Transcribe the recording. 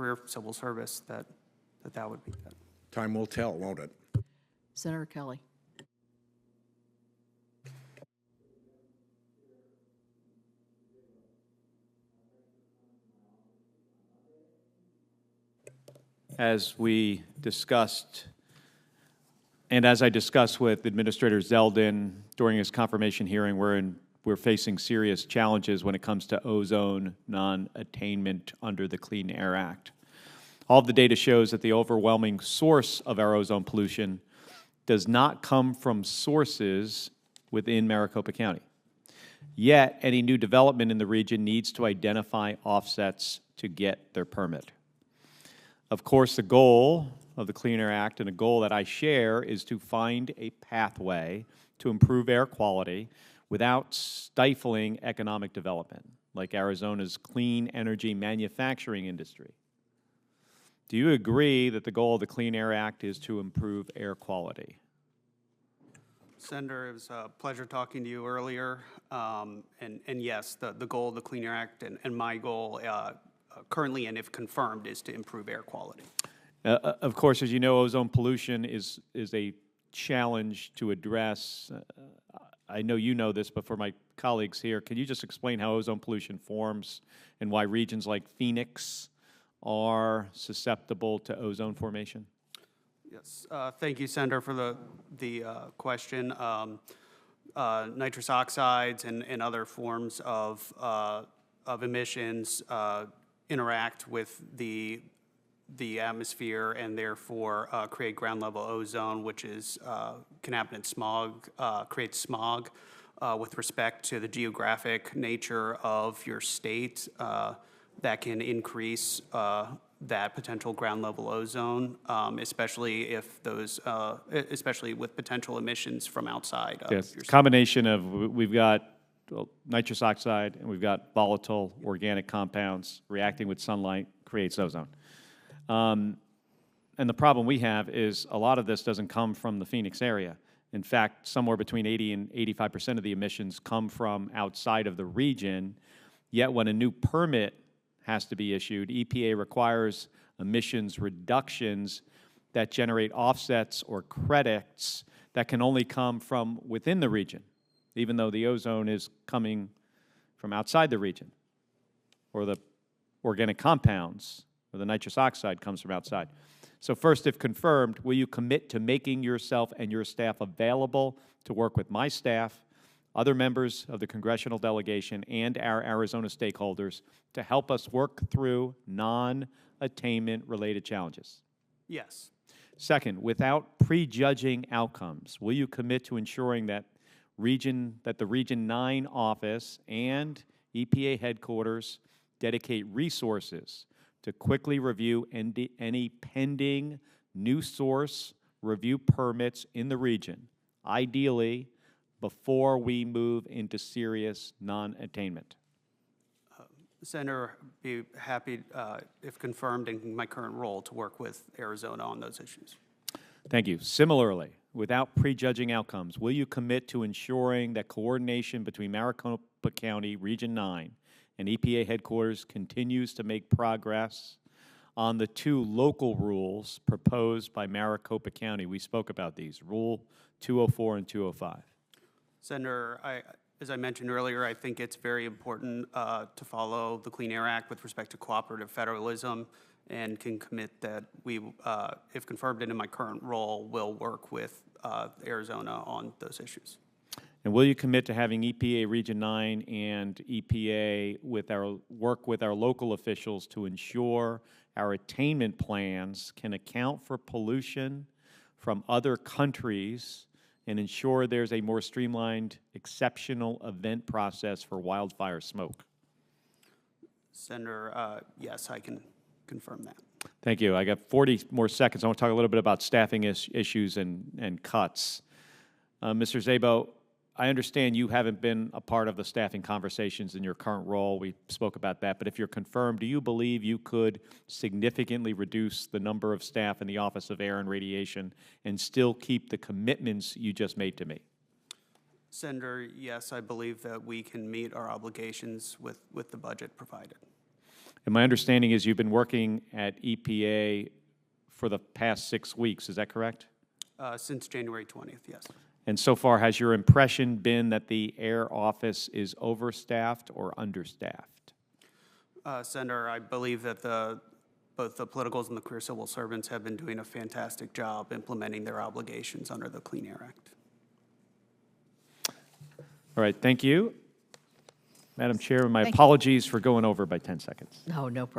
career civil service, that would be that. Time will tell, won't it? Senator Kelly. As we discussed, and as I discussed with Administrator Zeldin during his confirmation hearing, we're facing serious challenges when it comes to ozone non-attainment under the Clean Air Act. All of the data shows that the overwhelming source of our ozone pollution does not come from sources within Maricopa County. Yet, any new development in the region needs to identify offsets to get their permit. Of course, the goal of the Clean Air Act, and a goal that I share, is to find a pathway to improve air quality without stifling economic development, like Arizona's clean energy manufacturing industry. Do you agree that the goal of the Clean Air Act is to improve air quality? Senator, it was a pleasure talking to you earlier. And yes, the goal of the Clean Air Act and my goal currently, and if confirmed, is to improve air quality. Of course, as you know, ozone pollution is a challenge to address. I know you know this, but for my colleagues here, can you just explain how ozone pollution forms and why regions like Phoenix are susceptible to ozone formation? Yes, thank you, Senator, for the question. Nitrous oxides and other forms of emissions interact with the atmosphere and therefore create ground level ozone, which is can happen in smog, creates smog. With respect to the geographic nature of your state, that can increase that potential ground level ozone, especially if those, especially with potential emissions from outside of your state. Combination of, we've got nitrous oxide and we've got volatile organic compounds reacting with sunlight creates ozone. And the problem we have is a lot of this doesn't come from the Phoenix area. In fact, somewhere between 80 and 85% of the emissions come from outside of the region, yet when a new permit has to be issued, EPA requires emissions reductions that generate offsets or credits that can only come from within the region, even though the ozone is coming from outside the region, or the organic compounds or the nitrous oxide comes from outside. So first, if confirmed, will you commit to making yourself and your staff available to work with my staff, other members of the congressional delegation, and our Arizona stakeholders to help us work through non-attainment related challenges? Yes. Second, without prejudging outcomes, will you commit to ensuring that the Region 9 office and EPA headquarters dedicate resources to quickly review any pending new source review permits in the region, ideally before we move into serious non-attainment? Senator, be happy, if confirmed in my current role, to work with Arizona on those issues. Thank you. Similarly, without prejudging outcomes, will you commit to ensuring that coordination between Maricopa County Region 9 and EPA headquarters continues to make progress on the two local rules proposed by Maricopa County? We spoke about these, Rule 204 and 205. Senator, as I mentioned earlier, I think it's very important to follow the Clean Air Act with respect to cooperative federalism, and can commit that we, if confirmed in my current role, will work with Arizona on those issues. And will you commit to having EPA Region 9 and EPA work with our local officials to ensure our attainment plans can account for pollution from other countries and ensure there's a more streamlined exceptional event process for wildfire smoke? Senator, yes, I can confirm that. Thank you. I got 40 more seconds. I want to talk a little bit about staffing issues and cuts. Mr. Szabo, I understand you haven't been a part of the staffing conversations in your current role. We spoke about that. But if you're confirmed, do you believe you could significantly reduce the number of staff in the Office of Air and Radiation and still keep the commitments you just made to me? Senator, yes, I believe that we can meet our obligations with the budget provided. And my understanding is you've been working at EPA for the past 6 weeks, is that correct? Since January 20th, yes. And so far, has your impression been that the air office is overstaffed or understaffed? Senator, I believe that both the politicals and the career civil servants have been doing a fantastic job implementing their obligations under the Clean Air Act. All right, thank you. Madam Chair, my Thank you. apologies for going over by 10 seconds. No, no problem.